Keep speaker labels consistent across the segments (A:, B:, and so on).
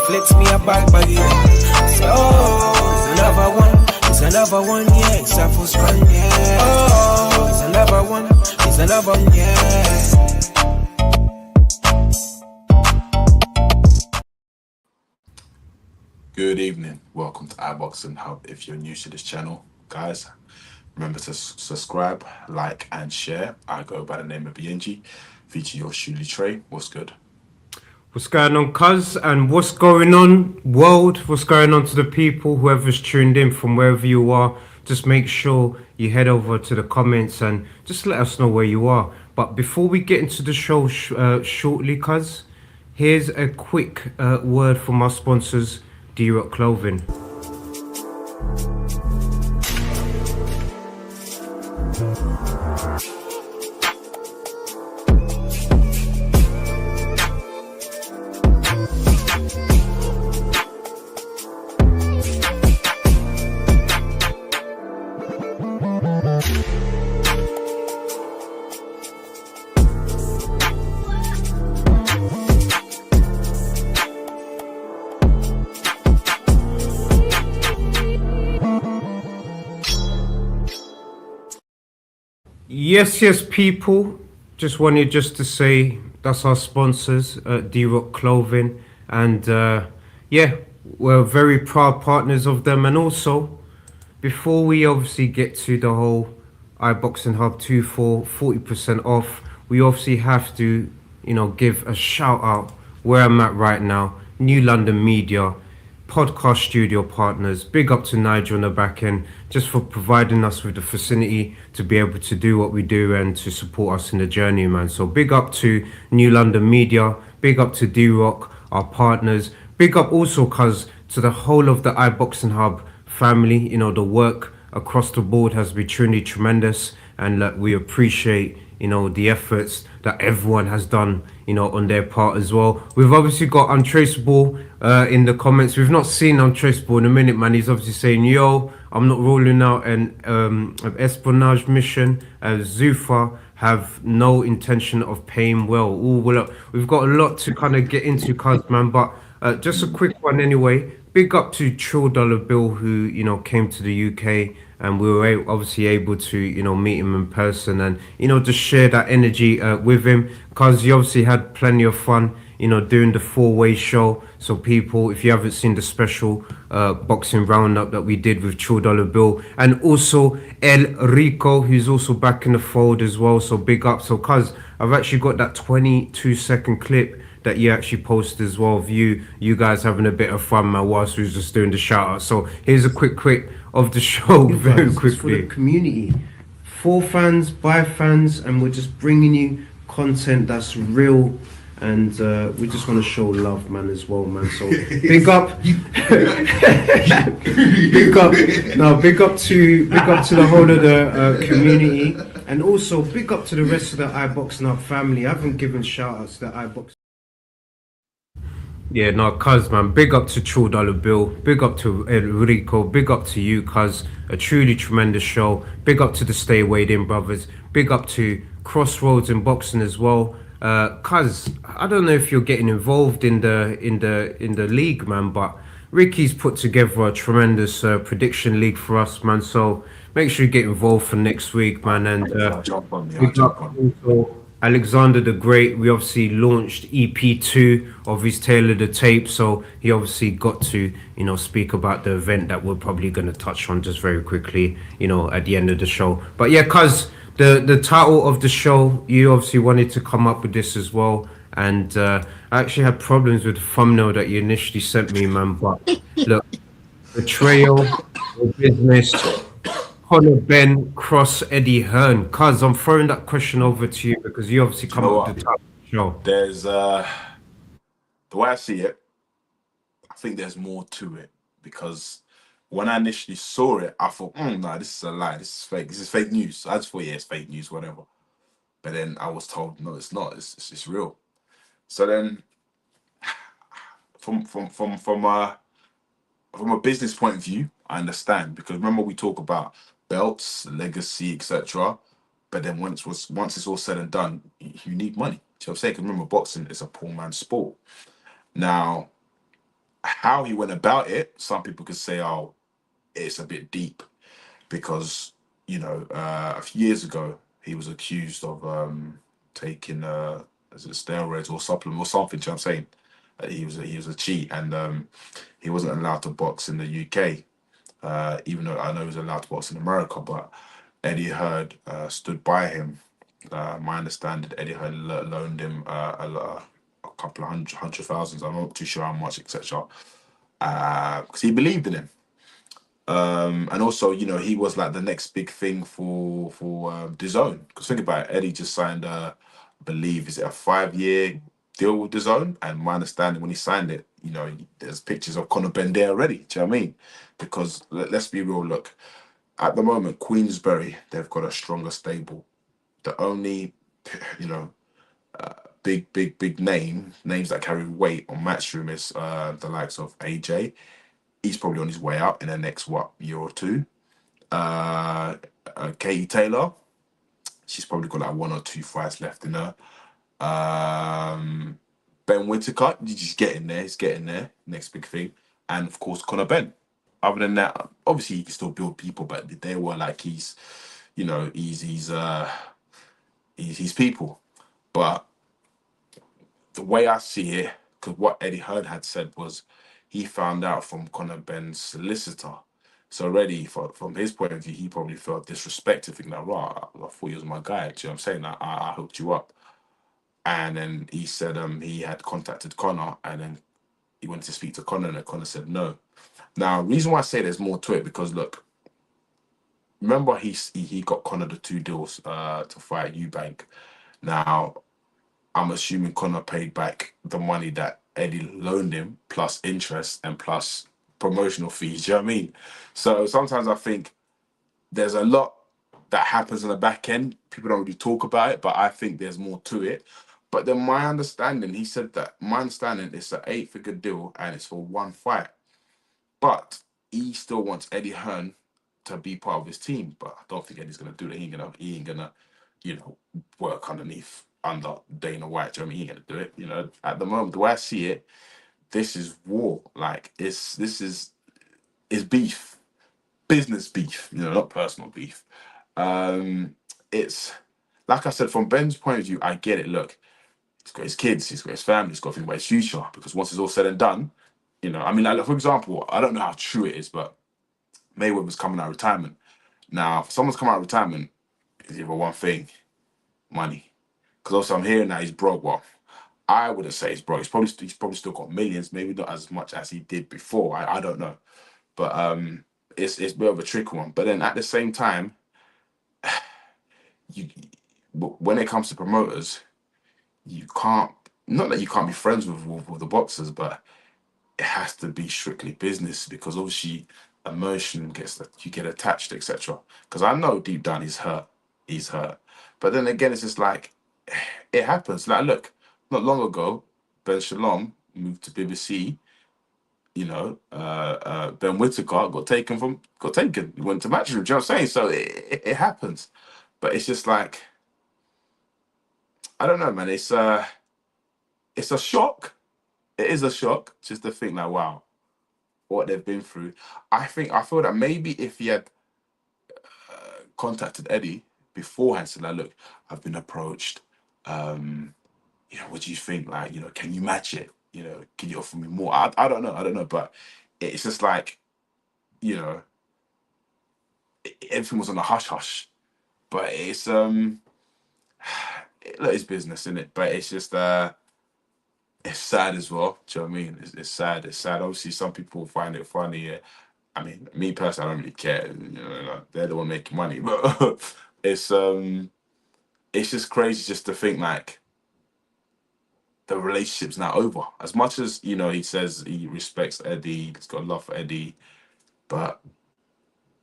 A: flex me a bag body. So, it's another one, yeah. It's a full strand, yeah. Oh, it's another one, yeah.
B: Good evening. Welcome to iBoxingHub. If you're new to this channel, guys, remember to subscribe, like, and share. I go by the name of BIYENGE, feature your Truly Tre. What's good?
C: What's going on, cuz? And what's going on, world? What's going on to the people, whoever's tuned in from wherever you are? Just make sure you head over to the comments and just let us know where you are. But before we get into the show shortly, cuz, here's a quick word from our sponsors, D-Rock Clothing. Yes, people. Just wanted to say that's our sponsors, D-Rock Clothing, and yeah, we're very proud partners of them. And also, before we obviously get to the whole iBoxingHub 2 for 40% off, we obviously have to, give a shout out where I'm at right now. New London Media, podcast studio partners. Big up to Nigel on the back end, just for providing us with the facility to be able to do what we do and to support us in the journey, man. So big up to New London Media, big up to D-Rock, our partners. Big up also, cuz, to the whole of the iBoxingHub family. The work across the board has been truly tremendous, and we appreciate the efforts that everyone has done on their part as well. We've obviously got Untraceable in the comments. We've not seen Untraceable in a minute, man. He's obviously saying, yo, I'm not rolling out an espionage mission. Zufa have no intention of paying well. Ooh, well, we've got a lot to kind of get into, cuz, man, but just a quick one anyway. Big up to Trill Dollar Bill, who came to the UK, and we were obviously able to meet him in person and just share that energy with him, because he obviously had plenty of fun doing the four-way show. So people, if you haven't seen the special boxing roundup that we did with Trill Dollar Bill, and also El Rico, who's also back in the fold as well, so big up. So cuz, I've actually got that 22-second clip that you actually posted as well of you guys having a bit of fun, man, whilst we was just doing the shout out. So here's a quick of the show very quickly. For the community, for fans, by fans, and we're just bringing you content that's real, and we just want to show love, man, as well, man. So big up big up to the whole of the community, and also big up to the rest of the iBoxingHub family. I haven't given shout outs to the iBox. Yeah, no, cuz, man, big up to Trill Dollar Bill, big up to Enrico, big up to you, cuz, a truly tremendous show. Big up to the Stay Weighed In brothers, big up to Crossroads in boxing as well. Cuz, I don't know if you're getting involved in the league, man, but Ricky's put together a tremendous prediction league for us, man. So make sure you get involved for next week, man. And big up also Alexander the Great. We obviously launched EP2 of his Tale of the Tape, so he obviously got to speak about the event that we're probably going to touch on just very quickly at the end of the show. But yeah, cuz, the title of the show, you obviously wanted to come up with this as well, and I actually had problems with the thumbnail that you initially sent me, man. But look, Betrayal, Business, Conor Benn, cross Eddie Hearn. Cuz, I'm throwing that question over to you because you obviously come up with the title of the show.
B: There's the way I see it, I think there's more to it, because when I initially saw it, I thought, nah, this is a lie, this is fake, this is fake news. I just thought, yeah, it's fake news, whatever. But then I was told, no, it's not, it's real. So then, from a business point of view, I understand, because remember we talk about belts, legacy, etc. But then once it's all said and done, you need money. So I'm saying, remember, boxing is a poor man's sport. Now, How he went about it, some people could say, oh, it's a bit deep because, you know, a few years ago, he was accused of taking is it steroids or supplement or something, do you know what I'm saying? He was a cheat, and he wasn't allowed to box in the UK, even though I know he was allowed to box in America, but Eddie Hearn stood by him. My understanding, Eddie Hearn loaned him a couple of hundred thousands. I'm not too sure how much, etc. Because he believed in him. And also, you know, he was like the next big thing for DAZN. Because think about it, Eddie just signed, I believe, is it a 5-year deal with DAZN? And my understanding, when he signed it, you know, there's pictures of Conor Benn there already. Do you know what I mean? Because let's be real. Look, at the moment, Queensberry, they've got a stronger stable. The only, you know, big names that carry weight on Matchroom is the likes of AJ. He's probably on his way out in the next year or two. Katie Taylor, she's probably got like 1 or 2 fights left in her. Ben Whittaker, he's just getting there. He's getting there. Next big thing, and of course Conor Benn. Other than that, obviously he can still build people, but they were like he's people. But the way I see it, because what Eddie Hearn had said was he found out from Conor Benn's solicitor. So already from his point of view, he probably felt disrespected, thinking like, right, I thought he was my guy. Do you know what I'm saying? I hooked you up. And then he said he had contacted Conor, and then he wanted to speak to Conor, and Conor said no. Now, reason why I say there's more to it, because look, remember he got Conor the 2 deals to fight Eubank. Now, I'm assuming Conor paid back the money that Eddie loaned him, plus interest and plus promotional fees. Do you know what I mean? So sometimes I think there's a lot that happens in the back end. People don't really talk about it, but I think there's more to it. But then my understanding, he said that my understanding is an 8-figure deal and it's for 1 fight. But he still wants Eddie Hearn to be part of his team. But I don't think Eddie's gonna do that. He ain't gonna, you know, work under Dana White. Do you know what I mean? He ain't gonna do it. You know, at the moment, the way I see it, this is war. Like this is beef, business beef. You know, not personal beef. It's like I said, from Ben's point of view, I get it. Look, he's got his kids, he's got his family, he's got to think about his future. Because once it's all said and done, you know, I mean, like for example, I don't know how true it is, but Mayweather's coming out of retirement. Now, if someone's coming out of retirement, it's either one thing, money. Because also I'm hearing that he's broke. Well, I wouldn't say he's broke. He's probably still got millions, maybe not as much as he did before. I don't know. But it's a bit of a tricky one. But then at the same time, when it comes to promoters, you can't, not that you can't be friends with the boxers, but it has to be strictly business, because obviously emotion you get attached, etc. Because I know deep down he's hurt, but then again it's just like it happens. Like look, not long ago Ben Shalom moved to BBC, you know, Ben Whittaker got taken, he went to Matchroom. Do you know what I'm saying? So it happens, but it's just like, I don't know, man. It's a shock. It is a shock just to think like, wow, what they've been through. I feel that maybe if he had contacted Eddie beforehand, said like, look, I've been approached. You know, what do you think? Like, you know, can you match it? You know, can you offer me more? I don't know, but it's just like, you know, everything was on a hush hush. But it's it's business, isn't it? But it's just it's sad as well. Do you know what I mean? It's sad. It's sad. Obviously, some people find it funny. Yeah. I mean, me personally, I don't really care. You know, like, they're the one making money. But it's just crazy just to think like the relationship's now over. As much as, you know, he says he respects Eddie, he's got love for Eddie, but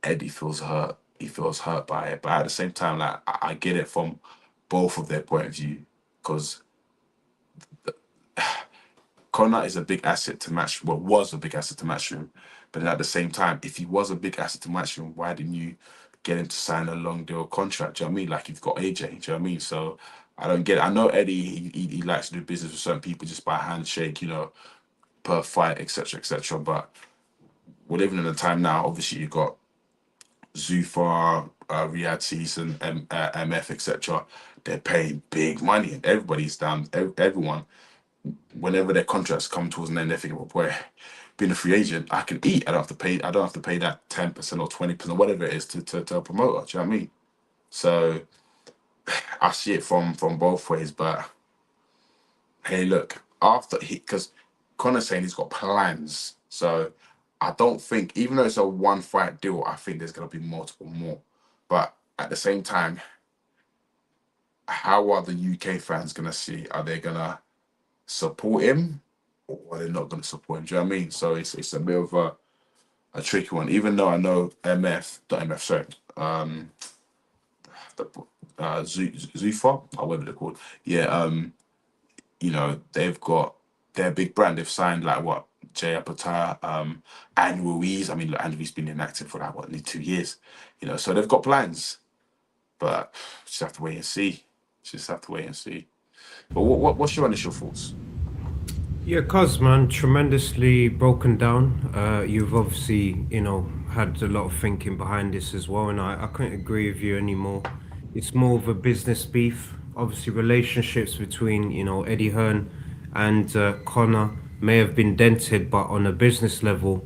B: Eddie feels hurt. He feels hurt by it. But at the same time, like I get it from both of their point of view, because Conor is a big asset to Matchroom. Well, was a big asset to Matchroom. But then at the same time, if he was a big asset to Matchroom, why didn't you get him to sign a long deal contract? Do you know what I mean? Like you've got AJ. Do you know what I mean? So I don't get it. I know Eddie, he likes to do business with certain people just by handshake, you know. per fight, etc., etc. But we're living in a time now. Obviously, you got Zufar, Riyad Season, MF, etc. They're paying big money, and everybody's down. Everyone, whenever their contracts come towards an end, they're thinking, well, boy, being a free agent, I can eat. I don't have to pay. I don't have to pay that 10% or 20%, whatever it is, to a promoter. Do you know what I mean? So I see it from both ways. But hey, look, because Conor's saying he's got plans. So I don't think, even though it's a one fight deal, I think there's gonna be multiple more. But at the same time, how are the UK fans gonna see? Are they gonna support him, or are they not gonna support him? Do you know what I mean? So it's a bit of a tricky one. Even though I know sorry, the Zufa, or whatever they're called. Yeah, you know, they've got their big brand. They've signed like what, Jay Apatow, and Ruiz. I mean, look, and Ruiz been inactive for like what, nearly 2 years. You know, so they've got plans, but just have to wait and see. Just have to wait and see. But what's your initial thoughts?
C: Yeah, cuz man, tremendously broken down. You've obviously, you know, had a lot of thinking behind this as well, and I couldn't agree with you anymore. It's more of a business beef. Obviously, relationships between, you know, Eddie Hearn and Conor may have been dented, but on a business level,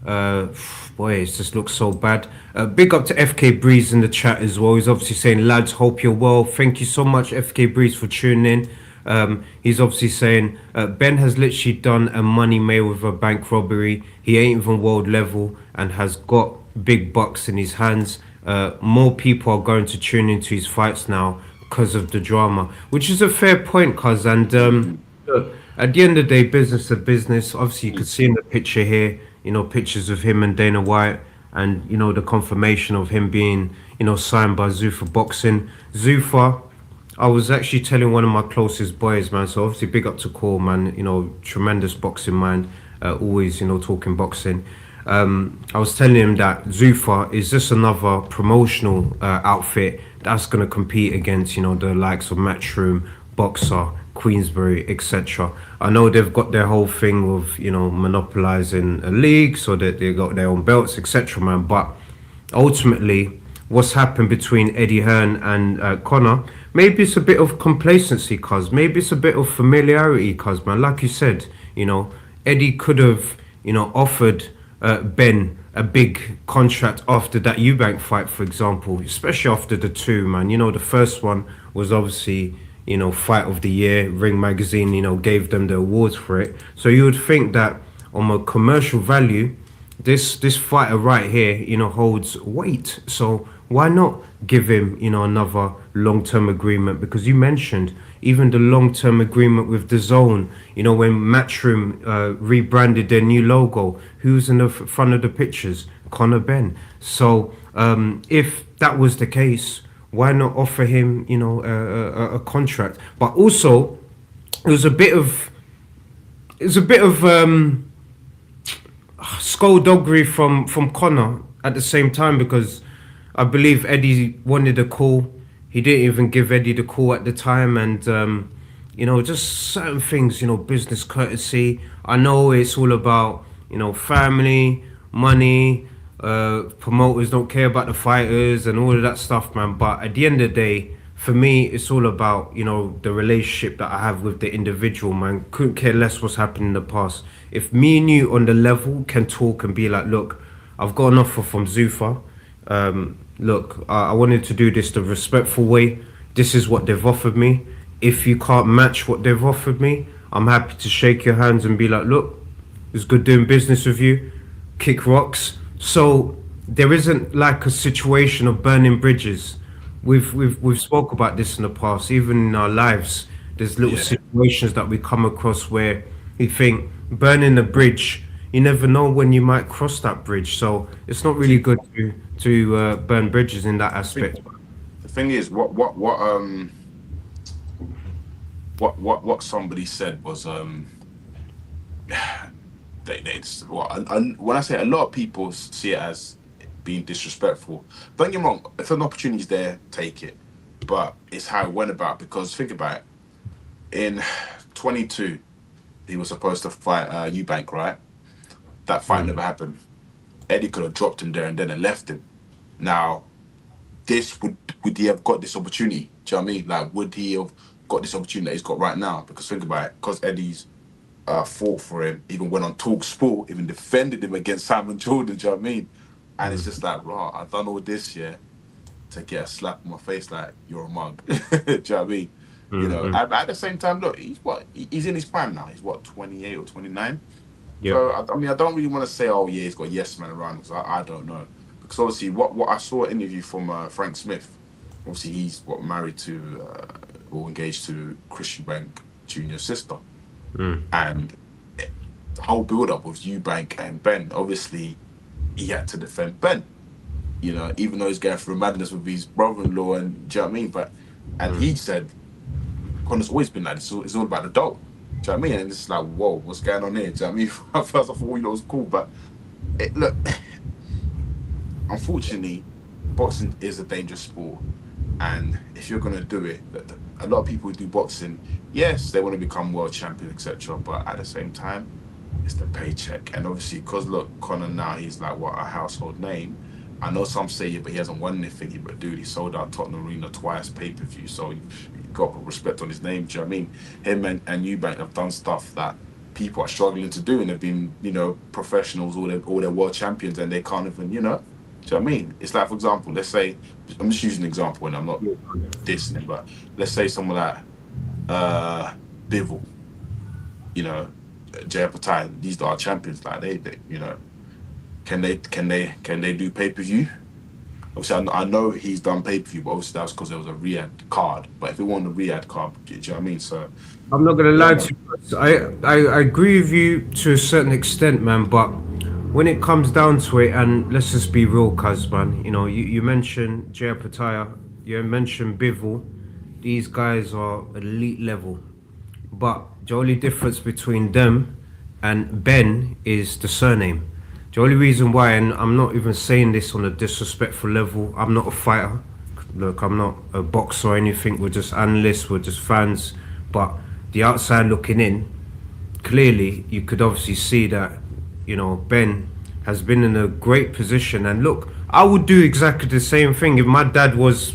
C: uh, boy, it just looks so bad. Big up to FK Breeze in the chat as well. He's obviously saying, lads, hope you're well. Thank you so much, FK Breeze, for tuning in. He's obviously saying Ben has literally done a Money Mayweather bank robbery. He ain't even world level and has got big bucks in his hands. More people are going to tune into his fights now because of the drama, which is a fair point, cuz. And look, at the end of the day, business is business. Obviously, you could see in the picture here, you know, pictures of him and Dana White, and you know the confirmation of him being, you know, signed by Zuffa Boxing. Zuffa, I was actually telling one of my closest boys, man. So obviously, big up to Cole, man. You know, tremendous boxing mind. Always, you know, talking boxing. I was telling him that Zuffa is just another promotional outfit that's going to compete against, you know, the likes of Matchroom, Boxer, Queensbury, etc. I know they've got their whole thing of, you know, monopolizing a league so that they got their own belts, etc., man. But ultimately, what's happened between Eddie Hearn and Conor, maybe it's a bit of complacency, cuz. Maybe it's a bit of familiarity, cuz, man. Like you said, you know, Eddie could have, you know, offered Ben a big contract after that Eubank fight, for example, especially after the two, man. You know, the first one was obviously, you know, fight of the year. Ring Magazine, you know, gave them the awards for it. So you would think that on a commercial value, this fighter right here, you know, holds weight. So why not give him, you know, another long-term agreement? Because you mentioned even the long-term agreement with the Zone, you know, when Matchroom rebranded their new logo, who's in the front of the pictures? Conor Benn. So if that was the case, why not offer him, you know, a contract? But also, it was a bit of skullduggery from Conor at the same time, because I believe Eddie wanted a call. He didn't even give Eddie the call at the time, and you know, just certain things, you know, business courtesy. I know it's all about, you know, family, money. Promoters don't care about the fighters and all of that stuff, man. But at the end of the day, for me, it's all about, you know, the relationship that I have with the individual, man. Couldn't care less what's happened in the past. If me and you on the level can talk and be like, look, I've got an offer from Zuffa. Look, I wanted to do this the respectful way. This is what they've offered me. If you can't match what they've offered me, I'm happy to shake your hands and be like, look, it's good doing business with you. Kick rocks. So there isn't like a situation of burning bridges. We've spoke about this in the past, even in our lives. There's little situations that we come across where you think burning a bridge, you never know when you might cross that bridge. So it's not really good to burn bridges in that aspect.
B: The thing is, what somebody said was when I say a lot of people see it as being disrespectful. Don't get me wrong, if an opportunity's there, take it. But it's how it went about, because think about it. In 22, he was supposed to fight Eubank, right? That fight never happened. Eddie could have dropped him there and then and left him. Now, this would he have got this opportunity? Do you know what I mean? Like, would he have got this opportunity that he's got right now? Because think about it, because Eddie's fought for him, even went on Talk Sport, even defended him against Simon Jordan. Do you know what I mean? And it's just like, right, I've done all this, yeah, to get a slap on my face like you're a mug. Do you know what I mean? You know, at the same time, look, he's in his prime now. He's what, 28 or 29?
C: Yeah.
B: So I mean, I don't really want to say, oh yeah, he's got yes man around, because I don't know. Because obviously, what I saw an interview from Frank Smith. Obviously, he's married to or engaged to Chris Eubank Jr.'s sister, and the whole build up was Eubank and Ben. Obviously, he had to defend Ben. You know, even though he's going through madness with his brother-in-law, and do you know what I mean? And he said, Conor's always been like this. It's all about the dough. Do you know what I mean? And it's like, whoa, what's going on here? Do you know what I mean? At first, I thought, it was cool, but look, unfortunately, boxing is a dangerous sport. And if you're going to do it, a lot of people who do boxing, yes, they want to become world champion, etc. But at the same time, it's the paycheck. And obviously, because look, Conor now, he's like, what, a household name. I know some say, yeah, but he hasn't won anything. But dude, he sold out Tottenham Arena twice, pay-per-view. So you got to put respect on his name. Do you know what I mean? Him and Eubank have done stuff that people are struggling to do, and they've been, you know, professionals, all their world champions, and they can't even, you know. Do you know what I mean? It's like, for example, let's say, I'm just using an example, and I'm not dissing it, but let's say someone like Bivol, you know, Jay Patai, these are champions. Like they, you know, can they do pay-per-view? Obviously, I know he's done pay-per-view, but obviously that's because there was a Riyadh card. But if it wasn't a Riyadh card, do you know what I mean? So
C: I'm not gonna lie to you. I agree with you to a certain extent, man. But when it comes down to it, and let's just be real, cuz, man, you know, you mentioned Jay Pattaya, you mentioned Bivol. These guys are elite level. But the only difference between them and Ben is the surname. The only reason why, and I'm not even saying this on a disrespectful level, I'm not a fighter. Look, I'm not a boxer or anything. We're just analysts, we're just fans. But the outside looking in, clearly you could obviously see that, you know, Ben has been in a great position. And look, I would do exactly the same thing if my dad was,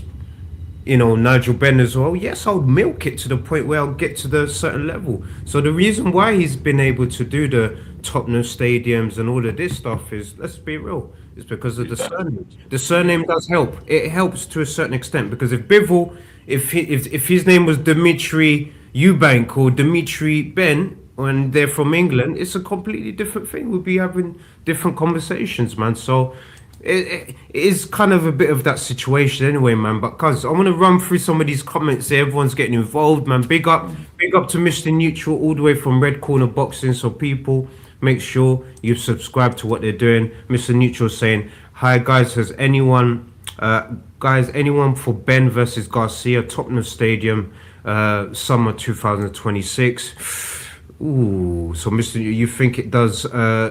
C: you know, Nigel Benn as well. Yes, I would milk it to the point where I'll get to the certain level. So the reason why he's been able to do the Tottenham stadiums and all of this stuff is, let's be real, it's because of the surname. The surname does help. It helps to a certain extent, because if Bivol, if his name was Dimitri Eubank or Dimitri Ben, when they're from England, it's a completely different thing. We'll be having different conversations, man. So it is kind of a bit of that situation anyway, man. But cuz I want to run through some of these comments there. Everyone's getting involved, man. Big up to Mr. Neutral all the way from Red Corner Boxing. So people, make sure you subscribe to what they're doing. Mr. Neutral saying, hi guys, has anyone for Ben versus Garcia, Tottenham Stadium, summer 2026? Ooh, so Mr. You think it does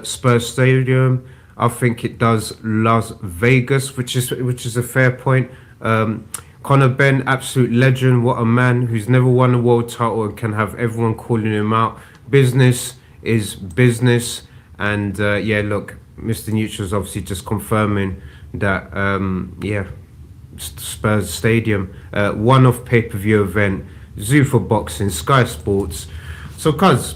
C: Spurs Stadium? I think it does Las Vegas, which is a fair point. Conor Benn, absolute legend. What a man who's never won a world title and can have everyone calling him out. Business is business. And yeah, look, Mr. Neutral's obviously just confirming that, yeah, Spurs Stadium, one-off pay-per-view event, Zoo for Boxing, Sky Sports. So, cuz,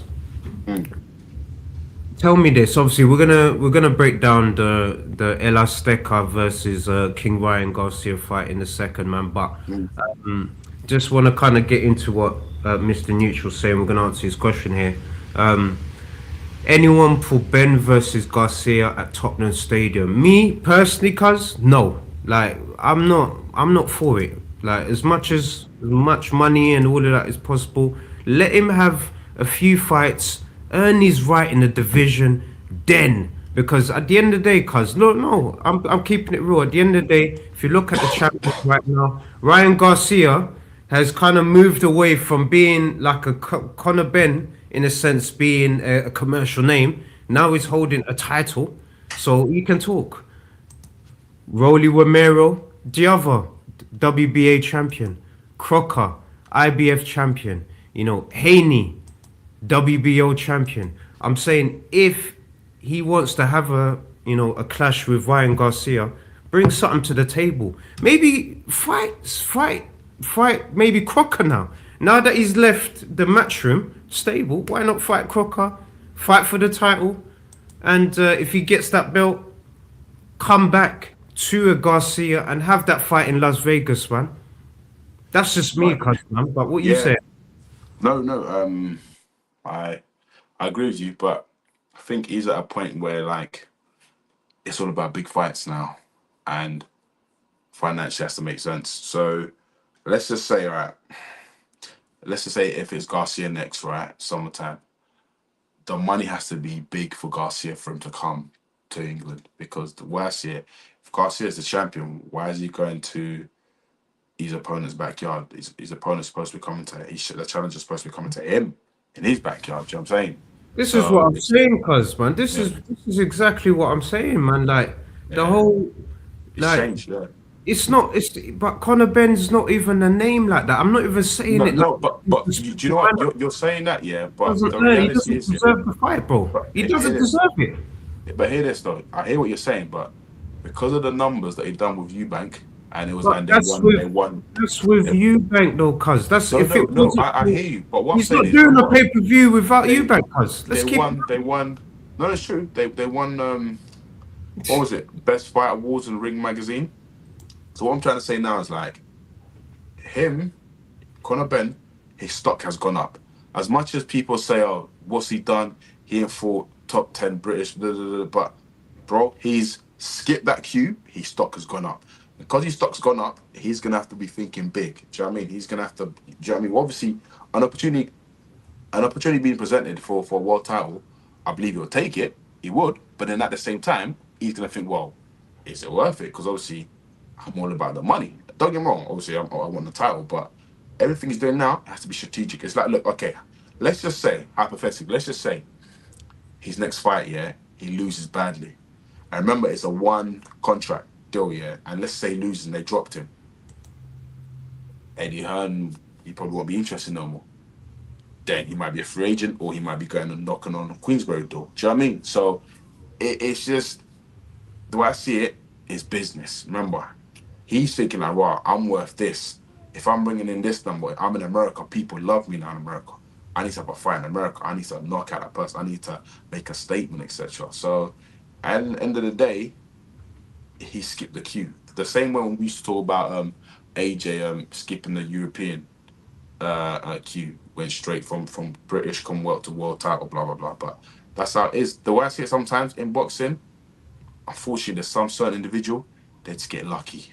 C: tell me this. Obviously, we're gonna break down the El Azteca versus King Ryan Garcia fight in a second, man. But just want to kind of get into what Mr. Neutral's saying. We're gonna answer his question here. Anyone for Ben versus Garcia at Tottenham Stadium? Me personally, cuz, no. Like, I'm not for it. Like, as much money and all of that is possible, let him have a few fights, earn his right in the division, then. Because at the end of the day, cuz, no, I'm keeping it real. At the end of the day, if you look at the champions right now, Ryan Garcia has kind of moved away from being like a Conor Benn, in a sense, being a commercial name. Now he's holding a title, so he can talk. Rolly Romero, the other WBA champion, Crocker, IBF champion, you know, Haney, WBO champion. I'm saying if he wants to have a clash with Ryan Garcia, bring something to the table. Maybe fight maybe Crocker now. Now that he's left the matchroom stable, why not fight Crocker? Fight for the title, and if he gets that belt, come back to a Garcia and have that fight in Las Vegas, man. That's just me, man. But what you say?
B: No. I agree with you, but I think he's at a point where like it's all about big fights now, and financially has to make sense. So let's just say, all right, let's just say if it's Garcia next, right, summertime, the money has to be big for Garcia for him to come to England, because the way I see it, if Garcia is the champion, why is he going to his opponent's backyard? His opponent's supposed to be coming to the challenger's supposed to be coming to him in his backyard. Do you know what I'm saying?
C: This is what I'm saying, cuz man. This is exactly what I'm saying, man. Like the whole
B: it's changed, yeah.
C: But Conor Benn's not even a name like that. I'm not even saying it.
B: No, but do you know what you're saying that, yeah? But the
C: he
B: reality
C: doesn't
B: is,
C: deserve the fight, bro. He doesn't deserve it.
B: But hear this though. I hear what you're saying, but because of the numbers that he done with Eubank, and it was
C: But
B: and they won.
C: That's with Eubank though, cuz. That's
B: I hear you. But what
C: he's
B: I'm
C: not
B: saying
C: doing a pay-per-view without Eubank, cuz.
B: They won. No, it's true. They won. What was it? Best Fight Awards in Ring Magazine. So what I'm trying to say now is like him, Conor Benn, his stock has gone up. As much as people say, "Oh, what's he done? He ain't fought top 10 British," blah, blah, blah, but bro, he's skipped that queue. His stock has gone up. Because his stock's gone up, he's gonna have to be thinking big. Do you know what I mean? He's gonna have to. Do you know what I mean? Well, obviously, an opportunity being presented for a world title, I believe he'll take it. He would, but then at the same time, he's gonna think, well, is it worth it? Because obviously, I'm all about the money. Don't get me wrong. Obviously, I want the title, but everything he's doing now has to be strategic. It's like, look, okay, let's just say, hypothetically, let's just say his next fight, yeah, he loses badly. And remember, it's a one contract deal, yeah, and let's say he loses and they dropped him. Eddie Hearn, he probably won't be interested no more. Then he might be a free agent, or he might be going and knocking on a Queensbury door. Do you know what I mean? So it's just, the way I see it is business. Remember, he's thinking like, wow, I'm worth this. If I'm bringing in this number, I'm in America, people love me now in America. I need to have a fight in America. I need to knock out that person. I need to make a statement, etc. So at the end of the day, he skipped the queue. The same way when we used to talk about AJ skipping the European queue, went straight from British Commonwealth to world title, blah blah blah. But that's how it is. The way I see it sometimes in boxing, unfortunately, there's some certain individual they just get lucky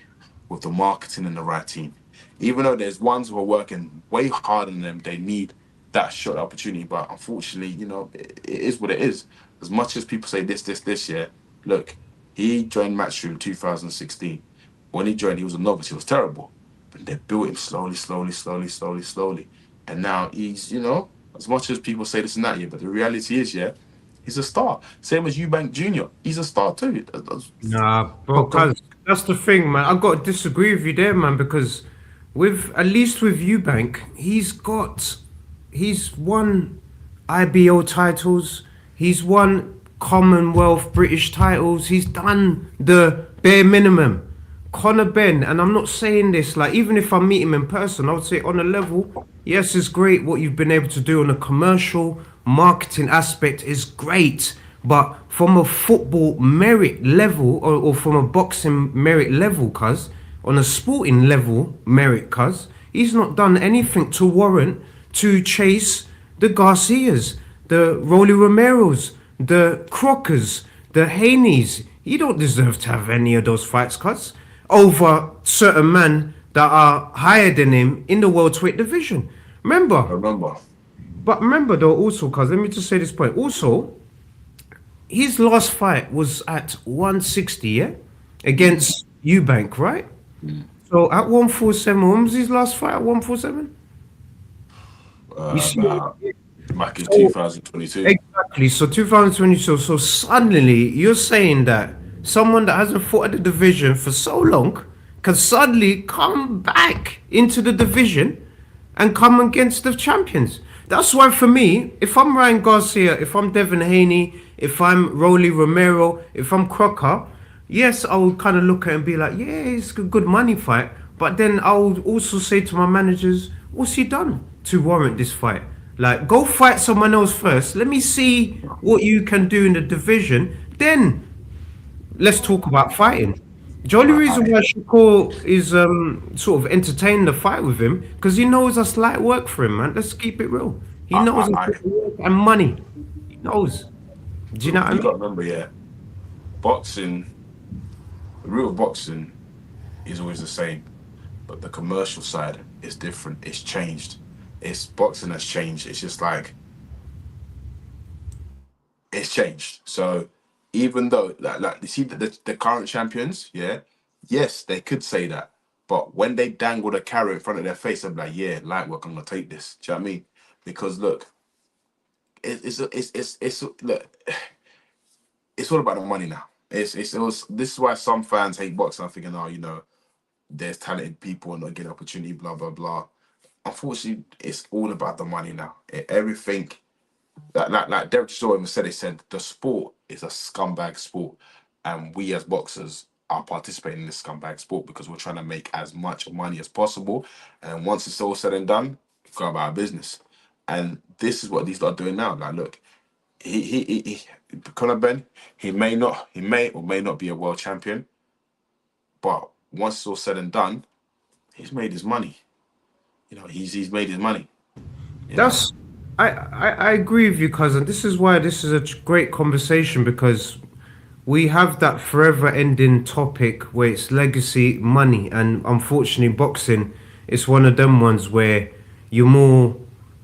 B: with the marketing and the right team. Even though there's ones who are working way harder than them, they need that shot opportunity. But unfortunately, you know, it is what it is. As much as people say this, yeah, look. He joined Matchroom in 2016. When he joined, he was a novice. He was terrible. But they built him slowly. And now he's, you know, as much as people say this and that, yeah, but the reality is, yeah, he's a star. Same as Eubank Jr. He's a star too.
C: Nah, bro, cuz that's the thing, man. I've got to disagree with you there, man, because at least with Eubank, he's won IBO titles. He's won Commonwealth British titles. He's done the bare minimum. Conor Benn, and I'm not saying this like, even if I meet him in person, I would say on a level, yes, it's great what you've been able to do on a commercial marketing aspect is great, but from a football merit level, or from a boxing merit level, cuz on a sporting level merit, cuz he's not done anything to warrant to chase the Garcias, the Rolly Romeros, the Crockers, the Haneys. He don't deserve to have any of those fights, cuz, over certain men that are higher than him in the welterweight division. But remember though, also, cuz, let me just say this point. Also, his last fight was at 160, yeah? Against Eubank, right? So at 147, when was his last fight at 147?
B: Back in 2022.
C: Exactly. So 2022. So suddenly you're saying that someone that hasn't fought at the division for so long can suddenly come back into the division and come against the champions. That's why for me, if I'm Ryan Garcia, if I'm Devin Haney, if I'm Rolly Romero, if I'm Crocker, yes, I will kind of look at it and be like, yeah, it's a good money fight. But then I would also say to my managers, what's he done to warrant this fight? Like, go fight someone else first. Let me see what you can do in the division. Then let's talk about fighting. The only reason why Shakur is sort of entertaining the fight with him because he knows that's light work for him, man. Let's keep it real. He knows it's work and money. He knows. Do you know what I
B: You
C: mean?
B: got to remember, yeah, boxing, the real boxing is always the same, but the commercial side is different. It's changed. It's boxing has changed. It's just like it's changed. So even though like you see the current champions, yeah, yes, they could say that, but when they dangle the carrot in front of their face, I'm like, yeah, light work, I'm gonna take this. Do you know what I mean? Because look, it's look, it's all about the money now. This is why some fans hate boxing. I'm thinking, oh, you know, there's talented people and not getting opportunity, blah blah blah. Unfortunately, it's all about the money now. Everything. Like Derek Shaw even said, he said the sport is a scumbag sport, and we as boxers are participating in this scumbag sport because we're trying to make as much money as possible. And once it's all said and done, go about our business. And this is what these lot are doing now. Like, look, he Conor Benn, he may or may not be a world champion, but once it's all said and done, he's made his money. You know, he's made his money.
C: That's I agree with you, cousin. This is why this is a great conversation because we have that forever ending topic where it's legacy, money, and unfortunately, boxing is one of them ones where you're more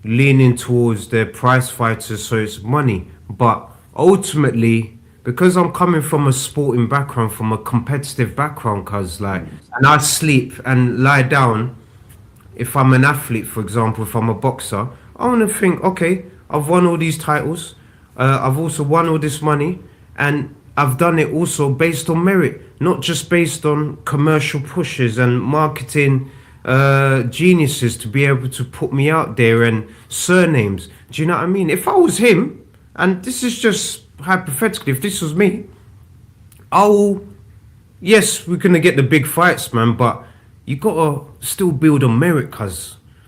C: leaning towards the prize fighters, so it's money. But ultimately, because I'm coming from a sporting background, from a competitive background, cause like, and I sleep and lie down. If I'm an athlete, for example, if I'm a boxer, I want to think, okay, I've won all these titles, I've also won all this money, and I've done it also based on merit, not just based on commercial pushes and marketing geniuses to be able to put me out there and surnames. Do you know what I mean? If I was him, and this is just hypothetically, if this was me, yes, we're going to get the big fights, man, but you gotta still build on merit,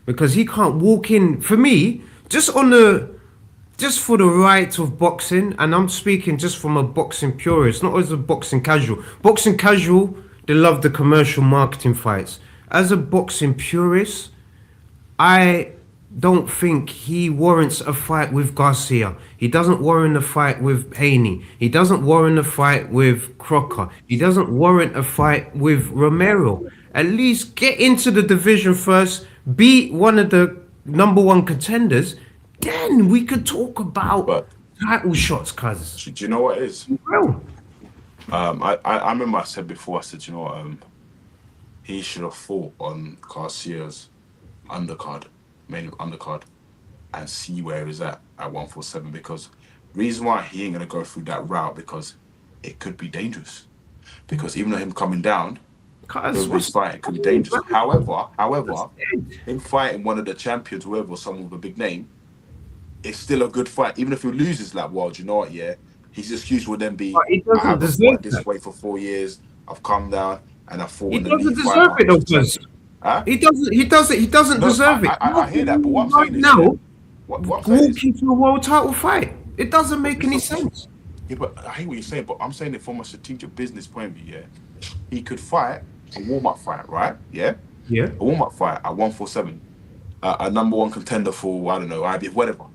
C: because he can't walk in. For me, just for the right of boxing, and I'm speaking just from a boxing purist, not as a boxing casual. Boxing casual, they love the commercial marketing fights. As a boxing purist, I don't think he warrants a fight with Garcia. He doesn't warrant a fight with Haney. He doesn't warrant a fight with Crocker. He doesn't warrant a fight with Romero. At least get into the division first, beat one of the number one contenders, then we could talk about title shots, cuz.
B: Do you know what it is?
C: Well,
B: I remember I said before, I said, you know what, he should have fought on Garcia's main undercard, and see where he's at 147, because reason why he ain't gonna go through that route, because it could be dangerous. Because even though him coming down, this fight could be dangerous. However, him fighting one of the champions, whoever, someone with a big name, it's still a good fight. Even if he loses, like, well, do you know what? Yeah, his excuse would then be, I haven't fought this way for 4 years. I've come down and I fought.
C: He doesn't deserve it, though, cuz.
B: Huh?
C: He doesn't deserve it.
B: I hear that, but what I'm saying is,
C: now,
B: what
C: walking to a world title fight, it doesn't make any sense.
B: Yeah, but I hear what you're saying, but I'm saying it from a strategic business point of view. Yeah, he could fight a warm-up fight, right? Yeah, a warm-up fight at 147, a number one contender for, I don't know, IBF, whatever.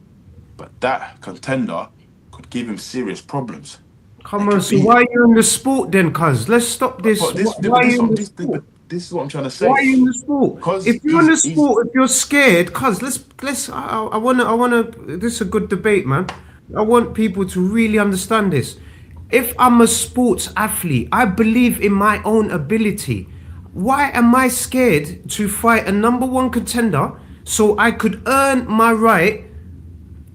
B: But that contender could give him serious problems.
C: Come on, so why are you in the sport then, cuz? Let's stop this.
B: This is what I'm trying to say.
C: Why are you in the sport? If you're in the sport, if you're scared, cuz, I wanna, this is a good debate, man. I want people to really understand this. If I'm a sports athlete, I believe in my own ability. Why am I scared to fight a number one contender so I could earn my right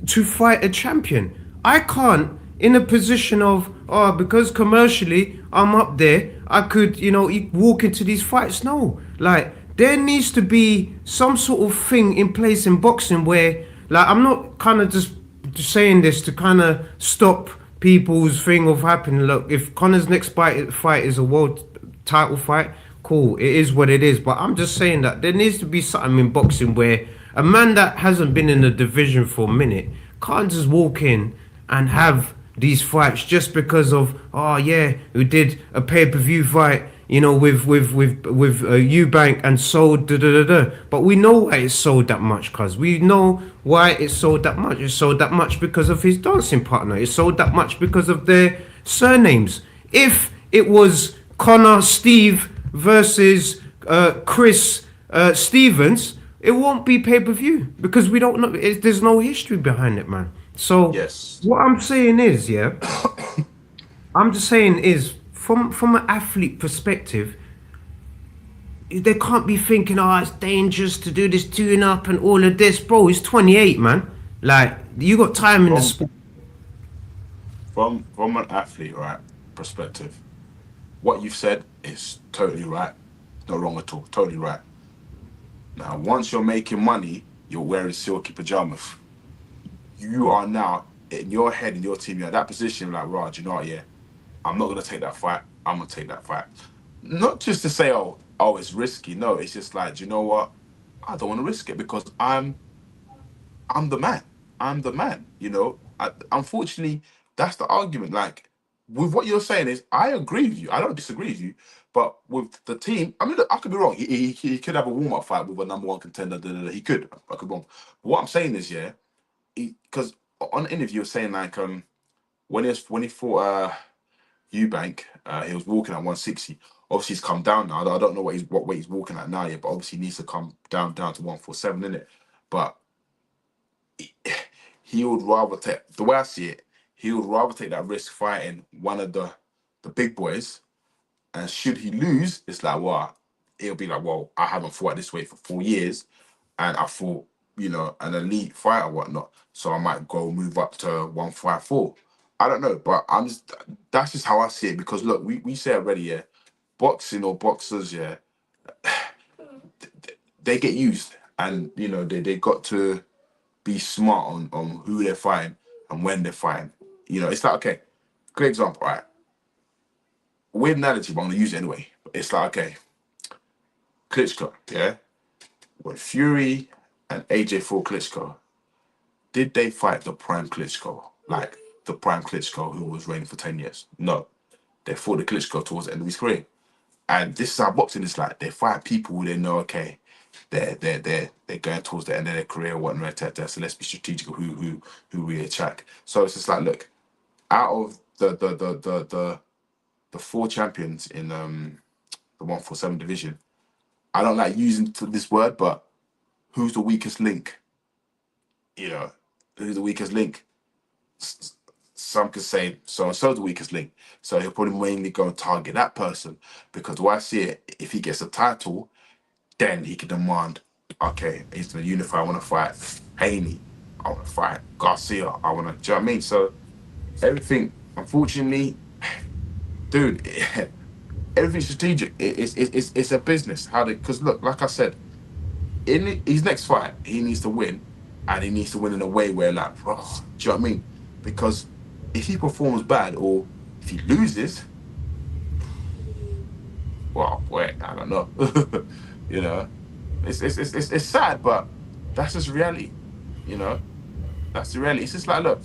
C: to fight a champion? I can't, in a position of, because commercially I'm up there, I could, walk into these fights. No, like, there needs to be some sort of thing in place in boxing where Like, I'm not kind of just saying this to kind of stop people's thing of happening. Look, if Conor's next fight is a world title fight, cool, it is what it is. But I'm just saying that there needs to be something in boxing where a man that hasn't been in the division for a minute can't just walk in and have these fights just because of, oh yeah, we did a pay-per-view fight, you know, with Eubank and sold da da da da. But we know why it sold that much, cuz we know why it sold that much. It sold that much because of his dancing partner. It sold that much because of their surnames. If it was Connor Steve versus Chris Stevens, it won't be pay-per-view because we don't know. There's no history behind it, man. So
B: Yes.
C: what I'm saying is, yeah, I'm just saying is from an athlete perspective, they can't be thinking, oh, it's dangerous to do this tune up and all of this, bro. He's 28, man. Like, you got time in the sport.
B: From an athlete, right, perspective, what you've said is totally right. Not wrong at all. Totally right. Now, once you're making money, you're wearing silky pajamas. You are now in your head, in your team, you're at that position, like, Raj, you know what, yeah, I'm not gonna take that fight. I'm gonna take that fight. Not just to say, oh, it's risky. No, it's just like, do you know what? I don't want to risk it because I'm the man. I'm the man. You know. Unfortunately, that's the argument. Like, with what you're saying is, I agree with you. I don't disagree with you. But with the team, I mean, look, I could be wrong. He could have a warm-up fight with a number one contender. He could. I could be wrong. But what I'm saying is, yeah, because on the interview, he was saying like, when he fought Eubank, he was walking at 160. Obviously, he's come down now. I don't know what weight he's walking at now yet, but obviously he needs to come down to 147, innit? But he would rather take, the way I see it, he would rather take that risk fighting one of the big boys. And should he lose, it's like, well, it'll be like, well, I haven't fought this weight for 4 years, and I fought, you know, an elite fight or whatnot. So I might go move up to 154. I don't know, but that's just how I see it. Because look, we say already, yeah, boxing or boxers, yeah, they get used, and you know they got to be smart on who they're fighting and when they're fighting. You know, it's like, okay, great example, right? Weird analogy, but I'm gonna use it anyway. It's like, okay, Klitschko, yeah, when Fury and AJ fought Klitschko, did they fight the prime Klitschko, like the prime Klitschko who was reigning for 10 years? No, they fought the Klitschko towards the end of his career. And this is how boxing is like. They fight people who they know, okay, they're going towards the end of their career or whatnot. So let's be strategic who we attack. So it's just like, look, out of the 4 champions in the 147 division, I don't like using this word, but who's the weakest link? You know, who's the weakest link? Some could say so-and-so's the weakest link. So he'll probably mainly go and target that person, because the way I see it, if he gets a title, then he can demand, okay, he's going to unify. I want to fight Haney. I want to fight Garcia. I want to, do you know what I mean? So everything, unfortunately, dude, everything's strategic. It's a business. Because look, like I said, in his next fight, he needs to win, and he needs to win in a way where, like, bro, do you know what I mean? Because if he performs bad or if he loses, well, wait, I don't know. You know, it's sad, but that's just reality. You know, that's the reality. It's just like, look,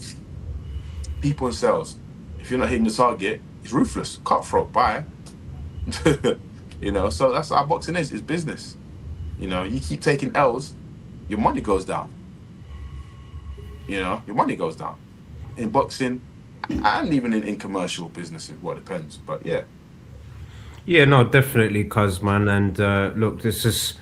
B: people in sales, if you're not hitting the target, it's ruthless, cutthroat, bye. You know, so that's how boxing is. It's business. You know, you keep taking L's, your money goes down. You know, your money goes down. In boxing, and even in commercial businesses, well, it depends. But yeah.
C: Yeah, no, definitely, cuz man. And look, this is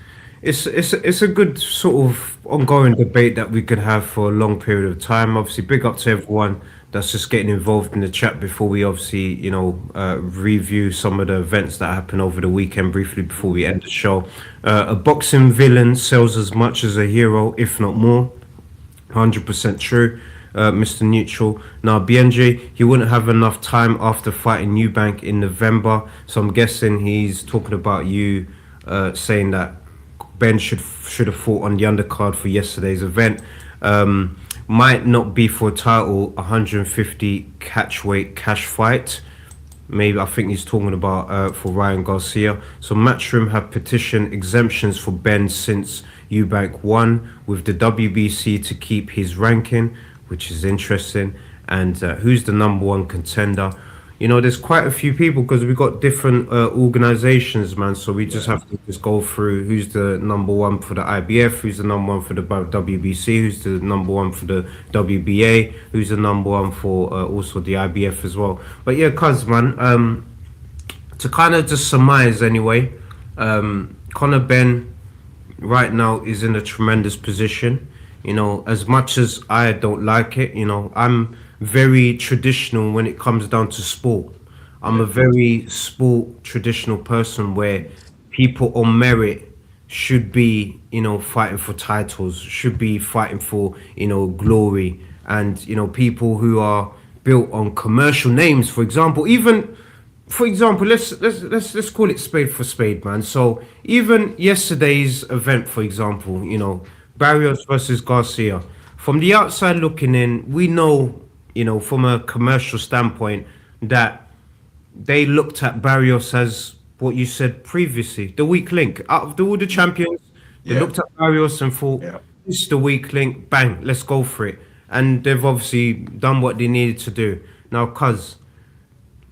C: it's a good sort of ongoing debate that we could have for a long period of time. Obviously, big up to everyone that's just getting involved in the chat before we obviously, you know, review some of the events that happened over the weekend briefly before we end the show. A boxing villain sells as much as a hero, if not more. 100% true. Mr. Neutral. Now, BIYENGE, he wouldn't have enough time after fighting Eubank in November, so I'm guessing he's talking about you saying that Ben should have fought on the undercard for yesterday's event. Might not be for a title, 150 catchweight cash fight. Maybe I think he's talking about for Ryan Garcia. So Matchroom have petitioned exemptions for Ben since Eubank won with the WBC to keep his ranking, which is interesting. And who's the number one contender? You know, there's quite a few people because we've got different organizations, man. So we just have to just go through who's the number one for the IBF, who's the number one for the WBC, who's the number one for the WBA, who's the number one for also the IBF as well. But yeah, cuz man, to kind of just surmise anyway, Conor Benn right now is in a tremendous position. You know, as much as I don't like it, you know, I'm very traditional when it comes down to sport. I'm a very sport traditional person where people on merit should be, you know, fighting for titles, should be fighting for, you know, glory, and you know, people who are built on commercial names, for example, even for example, let's call it spade for spade, man. So even yesterday's event, for example, you know, Barrios versus Garcia. From the outside looking in, we know, you know, from a commercial standpoint, that they looked at Barrios as what you said previously, the weak link. Out of all the champions, they looked at Barrios and thought, this is the weak link, bang, let's go for it. And they've obviously done what they needed to do. Now, cuz,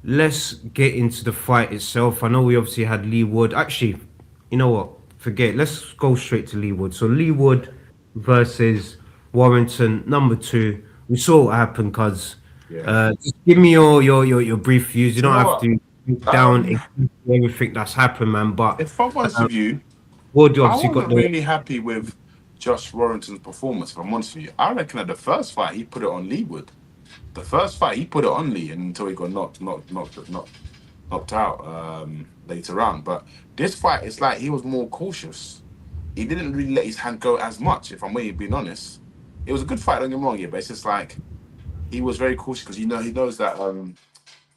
C: let's get into the fight itself. I know we obviously had Lee Wood. Actually, you know what? Forget. Let's go straight to Lee Wood. So Lee Wood versus Warrington, number 2. We saw what happened, cuz. Just give me your brief views. You don't have to break down everything that's happened, man. But
B: if I'm honest with you,
C: Wood
B: I
C: obviously
B: wasn't
C: got the.
B: really happy with Josh Warrington's performance. If I'm honest with you, I reckon at the first fight he put it on Lee Wood. The first fight he put it on Lee until he got knocked out later on. But this fight, it's like he was more cautious. He didn't really let his hand go as much. If I'm really being honest, it was a good fight. Don't get me wrong, but it's just like he was very cautious because he knows that